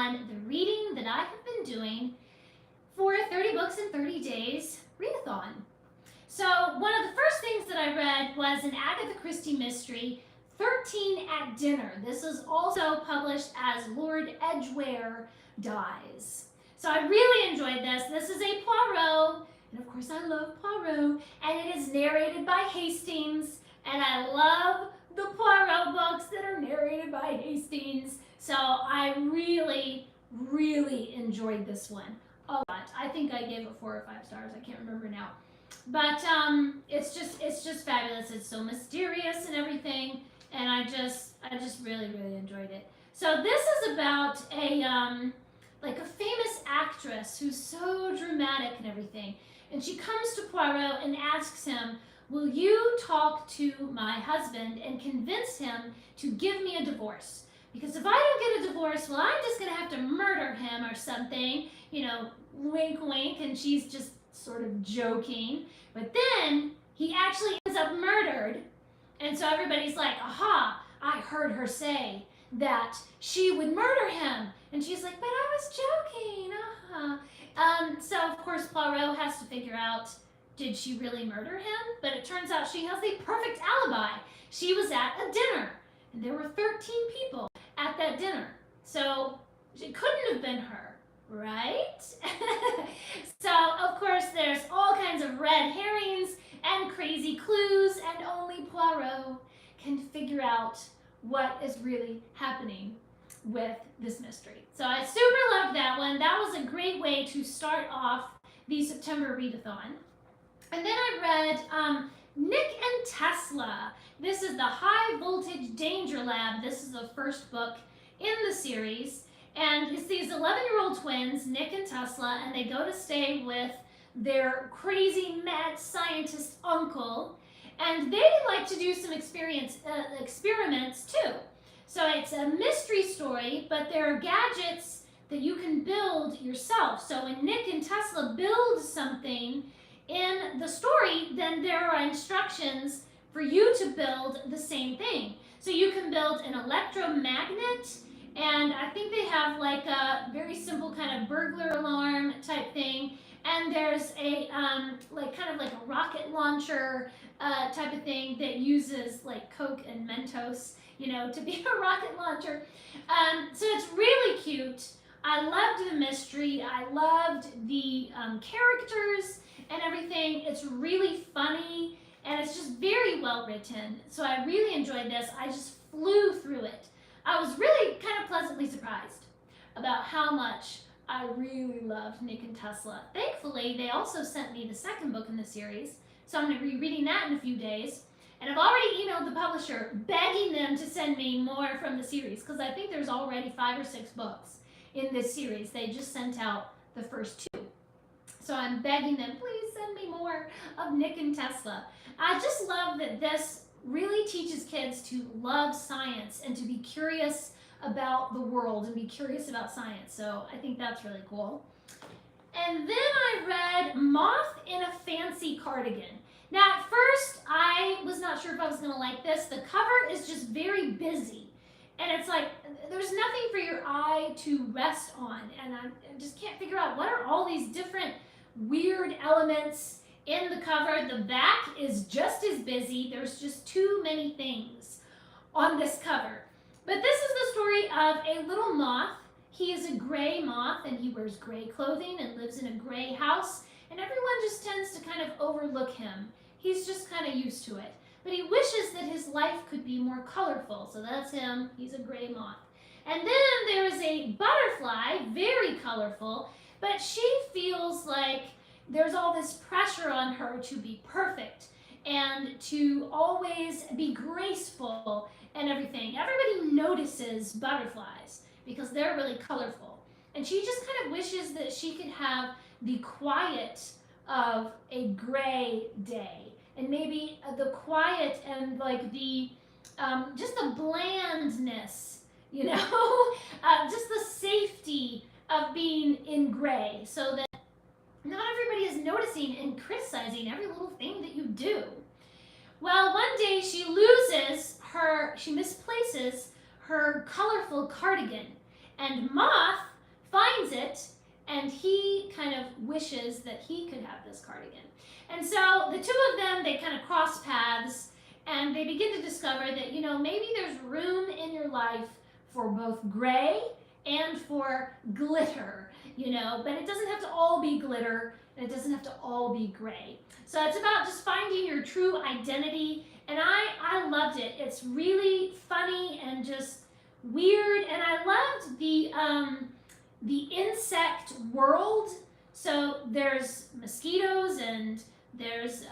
on the reading that I have been doing for 30 Books in 30 Days readathon. So one of the first things that I read was an Agatha Christie mystery, 13 at Dinner. This is also published as Lord Edgware Dies. So I really enjoyed this. This is a Poirot, and of course I love Poirot, and it is narrated by Hastings, and I love the Poirot books that are narrated by Hastings. So I really, really enjoyed this one a lot. I think I gave it 4 or 5 stars. I can't remember now. But it's just fabulous. It's so mysterious and everything, and I just really, really enjoyed it. So this is about a like a famous actress who's so dramatic and everything, and she comes to Poirot and asks him, will you talk to my husband and convince him to give me a divorce? Because if I don't get a divorce, well, I'm just going to have to murder him or something, you know, wink, wink, and she's just sort of joking. But then he actually ends up murdered, and so everybody's like, aha, I heard her say that she would murder him. And she's like, but I was joking, So of course Poirot has to figure out, did she really murder him? But it turns out she has the perfect alibi. She was at a dinner, and there were 13 people at that dinner. So it couldn't have been her, right? So of course there's all kinds of red herrings and crazy clues, and only Poirot can figure out what is really happening with this mystery. So I super loved that one. That was a great way to start off the September readathon. And then I read Nick and Tesla. This is the High Voltage Danger Lab. This is the first book in the series. And it's these 11-year-old twins, Nick and Tesla, and they go to stay with their crazy mad scientist uncle. And they like to do some experiments too. So it's a mystery story, but there are gadgets that you can build yourself. So when Nick and Tesla build something in the story, then there are instructions for you to build the same thing. So you can build an electromagnet, and I think they have like a very simple kind of burglar alarm type thing. And there's a kind of like a rocket launcher type of thing that uses like Coke and Mentos, you know, to be a rocket launcher. So it's really cute. I loved the mystery. I loved the characters and everything. It's really funny, and it's just very well written. So I really enjoyed this. I just flew through it. I was really kind of pleasantly surprised about how much I really loved Nick and Tesla. Thankfully, they also sent me the second book in the series, so I'm going to be reading that in a few days. And I've already emailed the publisher begging them to send me more from the series, because I think there's already 5 or 6 books in this series. They just sent out the first 2. So I'm begging them, please send me more of Nick and Tesla. I just love that this really teaches kids to love science and to be curious about the world and be curious about science. So I think that's really cool. And then I read Moth in a Fancy Cardigan. Now at first I was not sure if I was going to like this. The cover is just very busy, and it's like there's nothing for your eye to rest on, and I just can't figure out what are all these different weird elements in the cover. The back is just as busy. There's just too many things on this cover. But this is the story of a little moth. He is a gray moth, and he wears gray clothing and lives in a gray house, and everyone just tends to kind of overlook him. He's just kind of used to it. But he wishes that his life could be more colorful, so that's him. He's a gray moth. And then there is a butterfly, very colorful, but she feels like there's all this pressure on her to be perfect and to always be graceful and everything. Everybody notices butterflies because they're really colorful. And she just kind of wishes that she could have the quiet of a gray day, and maybe the quiet and like the just the blandness, you know, just the safety of being in gray, so that not everybody is noticing and criticizing every little thing that you do. Well, one day she misplaces her colorful cardigan, and Moth and he kind of wishes that he could have this cardigan. And so the two of them, they kind of cross paths, and they begin to discover that, you know, maybe there's room in your life for both gray and for glitter, you know, but it doesn't have to all be glitter, and it doesn't have to all be gray. So it's about just finding your true identity, and I loved it. It's really funny and just weird, and I loved the insect world. So there's mosquitoes, and there's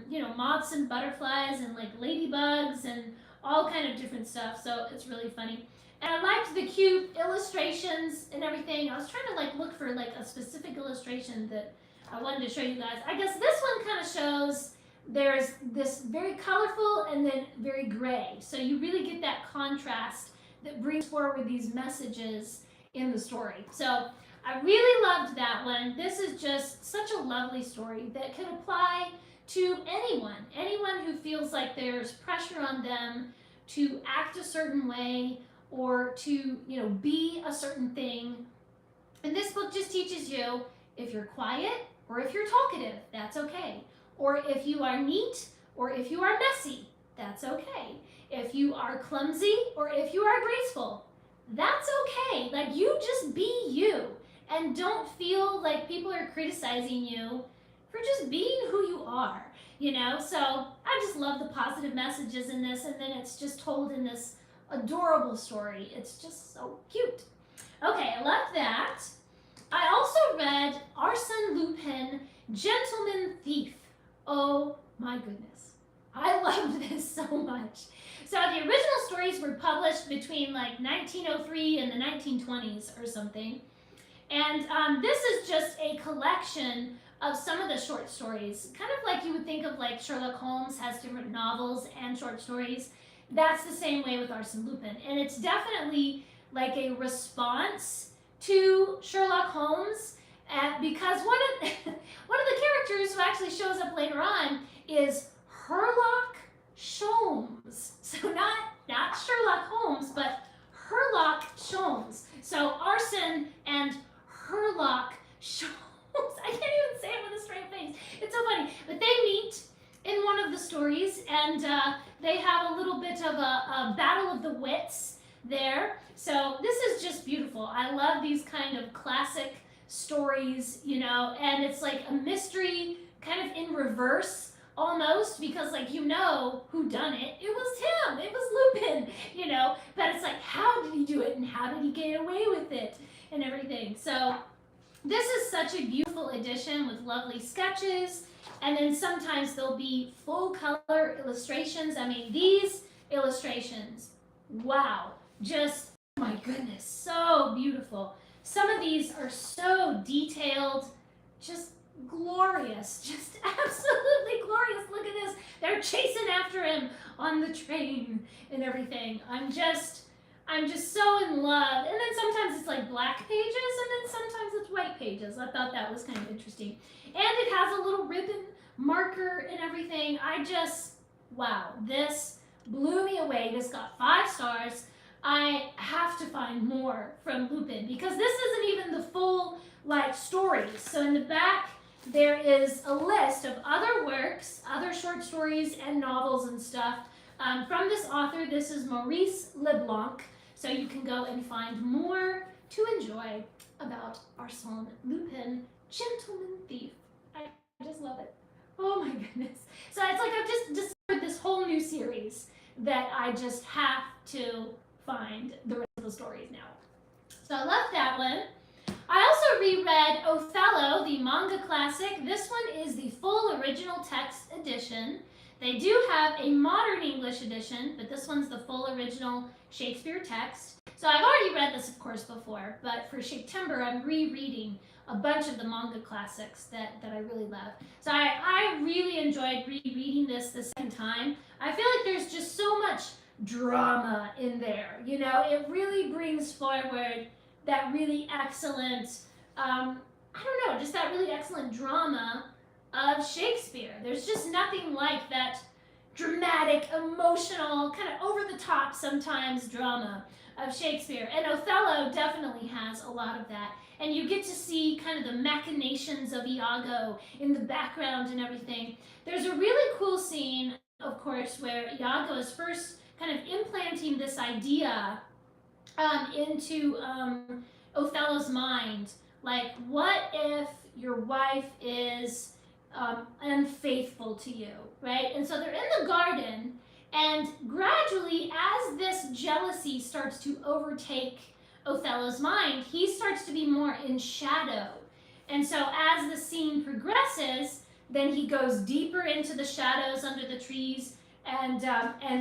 you know, moths and butterflies and like ladybugs and all kind of different stuff. So it's really funny. And I liked the cute illustrations and everything. I was trying to like look for like a specific illustration that I wanted to show you guys. I guess this one kind of shows there's this very colorful and then very gray. So you really get that contrast that brings forward these messages in the story. So I really loved that one. This is just such a lovely story that can apply to anyone who feels like there's pressure on them to act a certain way or to, you know, be a certain thing. And this book just teaches you, if you're quiet or if you're talkative, that's okay. Or if you are neat or if you are messy, that's okay. If you are clumsy or if you are graceful, that's okay. Like, you just be you, and don't feel like people are criticizing you for just being who you are, you know? So I just love the positive messages in this, and then it's just told in this adorable story. It's just so cute. Okay, I love that. I also read Arsène Lupin, Gentleman Thief. Oh my goodness. I loved this so much. So the original stories were published between like 1903 and the 1920s or something. And this is just a collection of some of the short stories, kind of like you would think of like Sherlock Holmes has different novels and short stories. That's the same way with Arsène Lupin. And it's definitely like a response to Sherlock Holmes, because one of the characters who actually shows up later on is Sherlock Sholmes. So not Sherlock Holmes, but Sherlock Sholmes. So Arsène and Sherlock Sholmes. I can't even say it with a straight face. It's so funny. But they meet in one of the stories, and they have a little bit of a battle of the wits there. So this is just beautiful. I love these kind of classic stories, you know, and it's like a mystery kind of in reverse almost, because like, you know who done it. It was him. It was Lupin, you know, but it's like, how did he do it and how did he get away with it and everything. So this is such a beautiful edition with lovely sketches, and then sometimes there'll be full color illustrations. I mean, these illustrations, wow, just, oh my goodness, so beautiful. Some of these are so detailed, just glorious, just absolutely glorious. Look at this. They're chasing after him on the train and everything. I'm just so in love. And then sometimes it's like black pages, and then sometimes it's white pages. I thought that was kind of interesting. And it has a little ribbon marker and everything. Wow, this blew me away. This got 5 stars. I have to find more from Lupin, because this isn't even the full like stories. So in the back there is a list of other works, other short stories and novels and stuff from this author. This is Maurice Leblanc. So you can go and find more to enjoy about Arsène Lupin, Gentleman Thief. I just love it. Oh my goodness. So it's like I've just discovered this whole new series that I just have to find the rest of the stories now. So I love that one. I also reread Othello, the manga classic. This one is the full original text edition. They do have a modern English edition, but this one's the full original Shakespeare text. So I've already read this, of course, before, but for September, I'm rereading a bunch of the manga classics that I really love. So I really enjoyed rereading this the second time. I feel like there's just so much drama in there. You know, it really brings forward that really excellent, I don't know, just that really excellent drama of Shakespeare. There's just nothing like that dramatic, emotional, kind of over the top sometimes drama of Shakespeare. And Othello definitely has a lot of that. And you get to see kind of the machinations of Iago in the background and everything. There's a really cool scene, of course, where Iago is first kind of implanting this idea into Othello's mind. Like, what if your wife is unfaithful to you, right? And so they're in the garden, and gradually, as this jealousy starts to overtake Othello's mind, he starts to be more in shadow. And so as the scene progresses, then he goes deeper into the shadows under the trees, and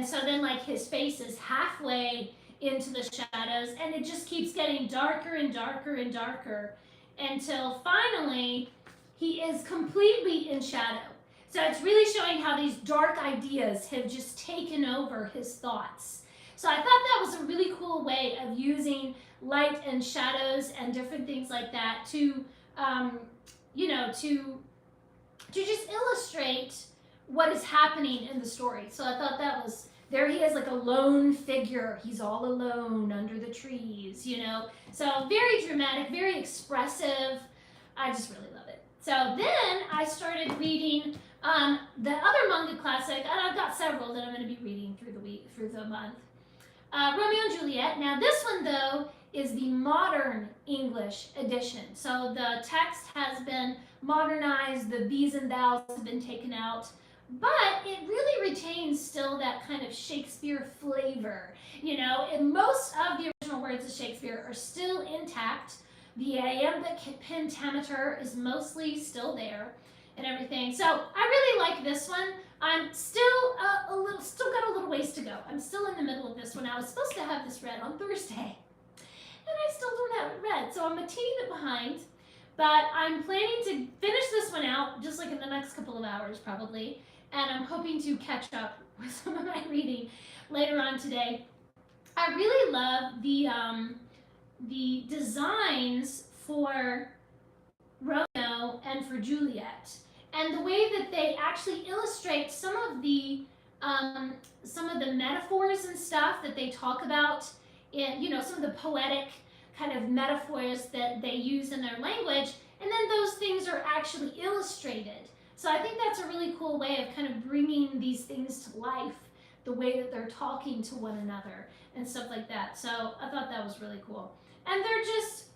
so then like his face is halfway into the shadows, and it just keeps getting darker and darker and darker until finally he is completely in shadow. So it's really showing how these dark ideas have just taken over his thoughts. So I thought that was a really cool way of using light and shadows and different things like that to, to just illustrate what is happening in the story. So I thought that was, there he is like a lone figure. He's all alone under the trees, So very dramatic, very expressive. I just really love it. So then I started reading the other manga classic, and I've got several that I'm going to be reading through the month. Romeo and Juliet. Now this one though is the modern English edition. So the text has been modernized, the these and thous have been taken out, but it really retains still that kind of Shakespeare flavor. And most of the original words of Shakespeare are still intact. The iambic pentameter is mostly still there and everything. So I really like this one. I'm still still got a little ways to go. I'm still in the middle of this one. I was supposed to have this read on Thursday, and I still don't have it read. So I'm a teeny bit behind, but I'm planning to finish this one out just like in the next couple of hours probably, and I'm hoping to catch up with some of my reading later on today. I really love the designs for Romeo and for Juliet, and the way that they actually illustrate some of the metaphors and stuff that they talk about in, some of the poetic kind of metaphors that they use in their language, and then those things are actually illustrated. So I think that's a really cool way of kind of bringing these things to life, the way that they're talking to one another and stuff like that. So I thought that was really cool. And they're just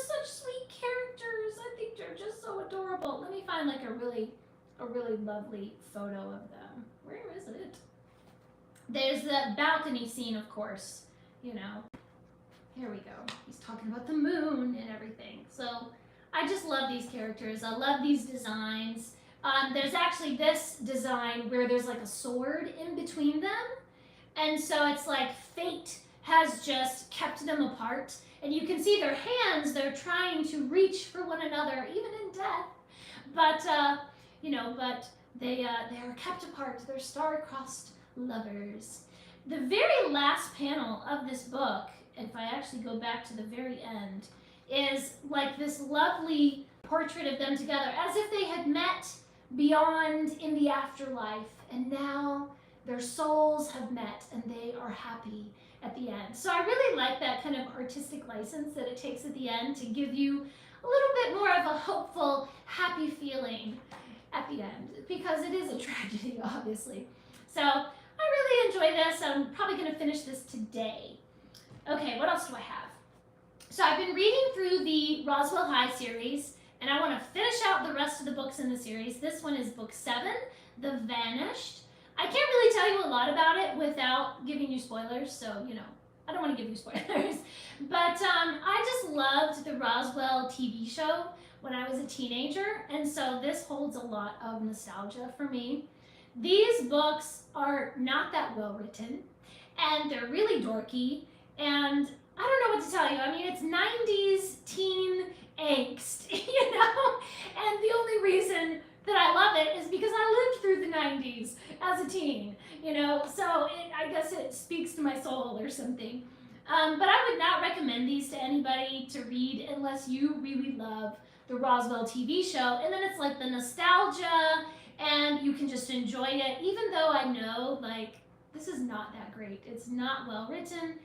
such sweet characters. I think they're just so adorable. Let me find like a really lovely photo of them. Where is it? There's the balcony scene, of course. Here we go. He's talking about the moon and everything. So I just love these characters. I love these designs. There's actually this design where there's like a sword in between them. And so it's like fate has just kept them apart. And you can see their hands, they're trying to reach for one another, even in death. But, but they are kept apart. They're star-crossed lovers. The very last panel of this book, if I actually go back to the very end, is like this lovely portrait of them together, as if they had met beyond in the afterlife, and now their souls have met and they are happy at the end. So I really like that kind of artistic license that it takes at the end to give you a little bit more of a hopeful, happy feeling at the end, because it is a tragedy, obviously. So I really enjoy this. I'm probably going to finish this today. Okay, what else do I have? So I've been reading through the Roswell High series, and I want to finish out the rest of the books in the series. This one is book 7, The Vanished. I can't really tell you a lot about it without giving you spoilers, so, I don't want to give you spoilers. But I just loved the Roswell TV show when I was a teenager, and so this holds a lot of nostalgia for me. These books are not that well written, and they're really dorky, and I don't know what to tell you. I mean, it's 90s teen angst, and the only reason that I love it is because I lived through the 90s as a teen, so I guess it speaks to my soul or something. But I would not recommend these to anybody to read unless you really love the Roswell TV show, and then it's like the nostalgia, and you can just enjoy it, even though I know, like, this is not that great. It's not well written.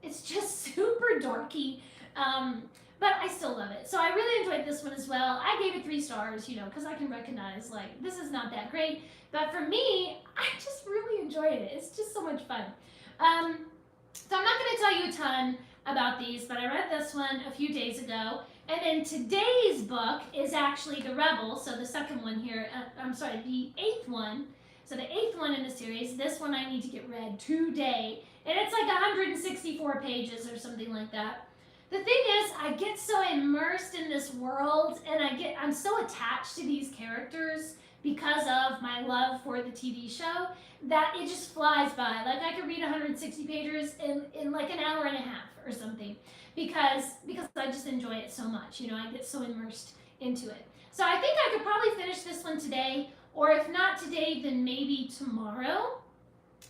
It's just super dorky, but I still love it. So I really enjoyed this one as well. I gave it 3 stars, you know, because I can recognize, like, this is not that great. But for me, I just really enjoyed it. It's just so much fun. So I'm not going to tell you a ton about these, but I read this one a few days ago. And then today's book is actually The Rebel, so the second one here, I'm sorry, the 8th one. So the 8th one in the series, this one I need to get read today. And it's like 164 pages or something like that. The thing is, I get so immersed in this world, and I'm so attached to these characters because of my love for the TV show, that it just flies by. Like, I could read 160 pages in like an hour and a half or something, because I just enjoy it so much. You know, I get so immersed into it. So I think I could probably finish this one today, or if not today, then maybe tomorrow.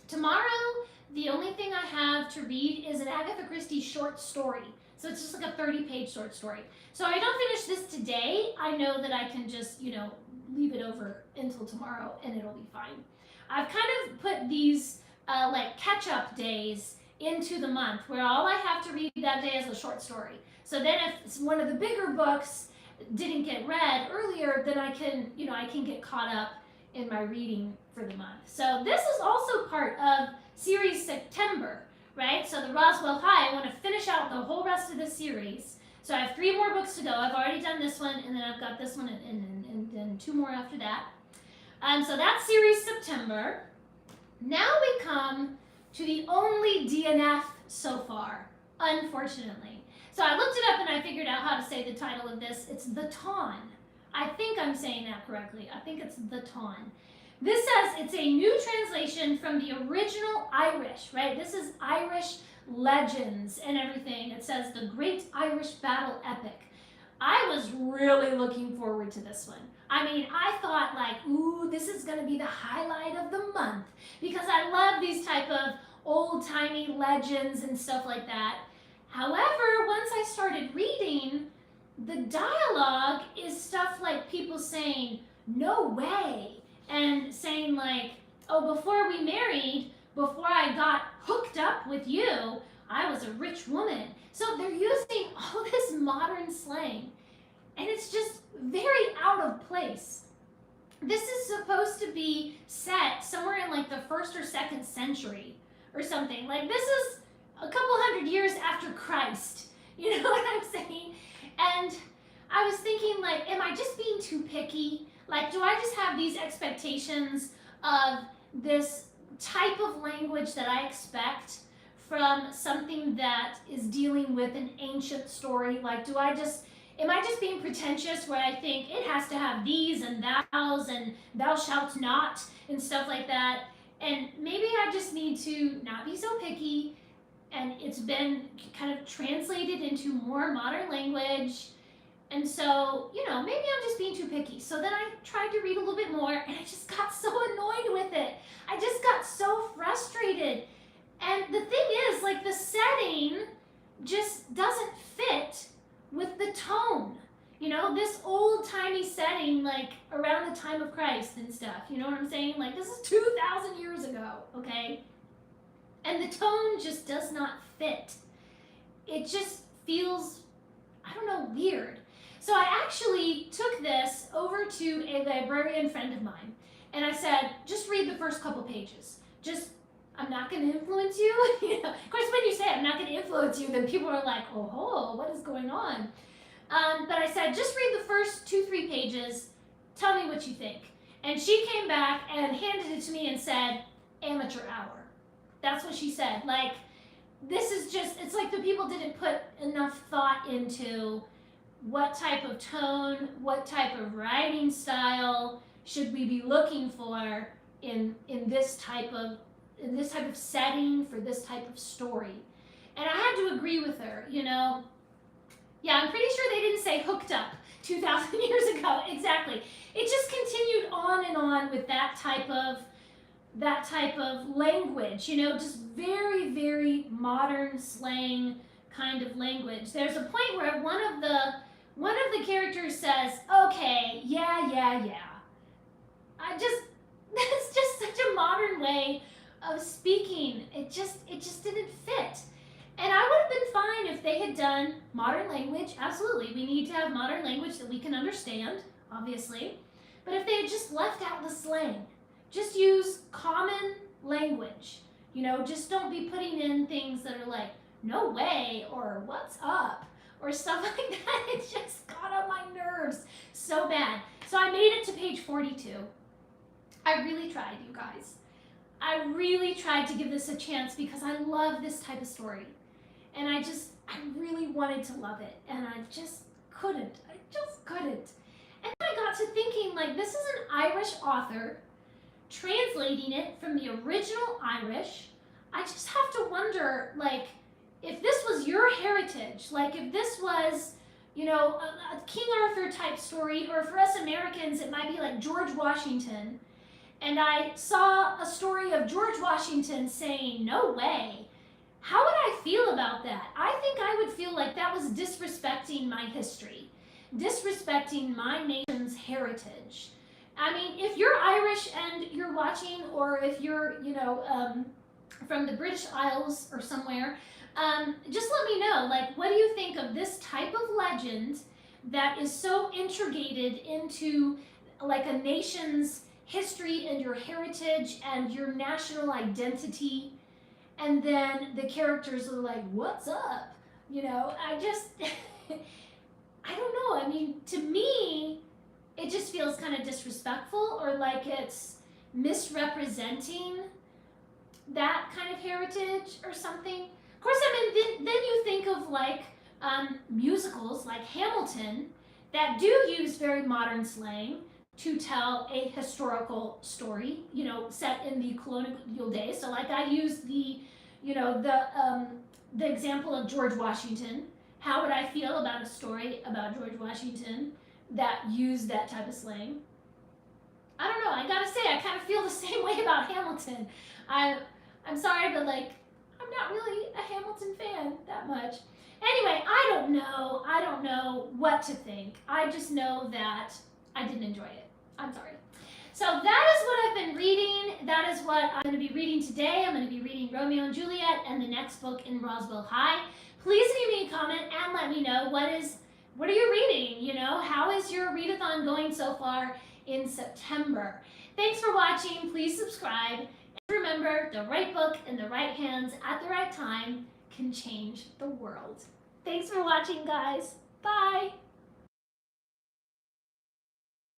Tomorrow, the only thing I have to read is an Agatha Christie short story. So it's just like a 30-page short story. So if I don't finish this today, I know that I can just, you know, leave it over until tomorrow and it'll be fine. I've kind of put these like catch-up days into the month where all I have to read that day is a short story. So then if one of the bigger books didn't get read earlier, then I can, you know, I can get caught up in my reading for the month. So this is also part of series September, right? So the Roswell High, I want to finish out the whole rest of the series. So I have 3 more books to go. I've already done this one, and then I've got this one, and then 2 more after that. So that's series September. Now we come to the only DNF so far, unfortunately. So I looked it up and I figured out how to say the title of this. It's The Tawn. I think I'm saying that correctly. I think it's The Tawn. This says it's a new translation from the original Irish, right? This is Irish legends and everything. It says The Great Irish Battle Epic. I was really looking forward to this one. I mean, I thought like, ooh, this is going to be the highlight of the month, because I love these type of old-timey legends and stuff like that. However, once I started reading, the dialogue is stuff like people saying, no way, and saying like, oh, before we married, before I got hooked up with you, I was a rich woman. So they're using all this modern slang, and it's just very out of place. This is supposed to be set somewhere in like the 1st or 2nd century or something. Like, this is a couple hundred years after Christ. You know what I'm saying? And I was thinking, like, am I just being too picky? Like, do I just have these expectations of this type of language that I expect from something that is dealing with an ancient story? Like, am I just being pretentious where I think it has to have these and thous and thou shalt not and stuff like that? And maybe I just need to not be so picky, and it's been kind of translated into more modern language. And so, you know, maybe I'm just being too picky. So then I tried to read a little bit more, and I just got so annoyed with it. I just got so frustrated. And the thing is, like, the setting just doesn't fit with the tone. You know, this old-timey setting, like, around the time of Christ and stuff. You know what I'm saying? Like, this is 2,000 years ago, okay? And the tone just does not fit. It just feels, I don't know, weird. So I actually took this over to a librarian friend of mine, and I said, just read the first couple pages. I'm not going to influence you. You know, of course, when you say I'm not going to influence you, then people are like, oh, what is going on? But I said, just read the first 2-3 pages. Tell me what you think. And she came back and handed it to me and said, amateur hour. That's what she said. Like, this is just, it's like the people didn't put enough thought into what type of tone, what type of writing style should we be looking for in this type of setting for this type of story. And I had to agree with her, you know. Yeah, I'm pretty sure they didn't say hooked up 2,000 years ago. Exactly. It just continued on and on with that type of language, you know, just very, very modern slang kind of language. There's a point where one of the characters says, okay, yeah. That's just such a modern way of speaking. It just didn't fit. And I would have been fine if they had done modern language. Absolutely, we need to have modern language that we can understand, obviously. But if they had just left out the slang, just use common language. You know, just don't be putting in things that are like, no way, or what's up, or stuff like that. It just got on my nerves so bad. So I made it to page 42. I really tried, you guys. I really tried to give this a chance because I love this type of story. And I really wanted to love it. And I just couldn't. I just couldn't. And then I got to thinking, like, this is an Irish author translating it from the original Irish. I just have to wonder, like, if this was your heritage, like if this was, you know, a King Arthur type story, or for us Americans, it might be like George Washington. And I saw a story of George Washington saying, no way. How would I feel about that? I think I would feel like that was disrespecting my history, disrespecting my nation's heritage. I mean, if you're Irish and you're watching, or if you're, you know, from the British Isles or somewhere, just let me know, like, what do you think of this type of legend that is so integrated into, like, a nation's history and your heritage and your national identity, and then the characters are like, what's up? You know, I just, I don't know. I mean, to me, it just feels kind of disrespectful, or like it's misrepresenting that kind of heritage or something. Of course, I mean, then you think of like musicals like Hamilton that do use very modern slang to tell a historical story, you know, set in the colonial days. So like I used the, you know, the example of George Washington. How would I feel about a story about George Washington that used that type of slang? I don't know. I gotta say, I kind of feel the same way about Hamilton. I'm sorry, but like, I'm not really a Hamilton fan that much. Anyway, I don't know. I don't know what to think. I just know that I didn't enjoy it. I'm sorry. So that is what I've been reading. That is what I'm going to be reading today. I'm going to be reading Romeo and Juliet and the next book in Roswell High. Please leave me a comment and let me know what are you reading? You know, how is your readathon going so far in September? Thanks for watching. Please subscribe. And remember, the right book in the right hands at the right time can change the world. Thanks for watching, guys. Bye.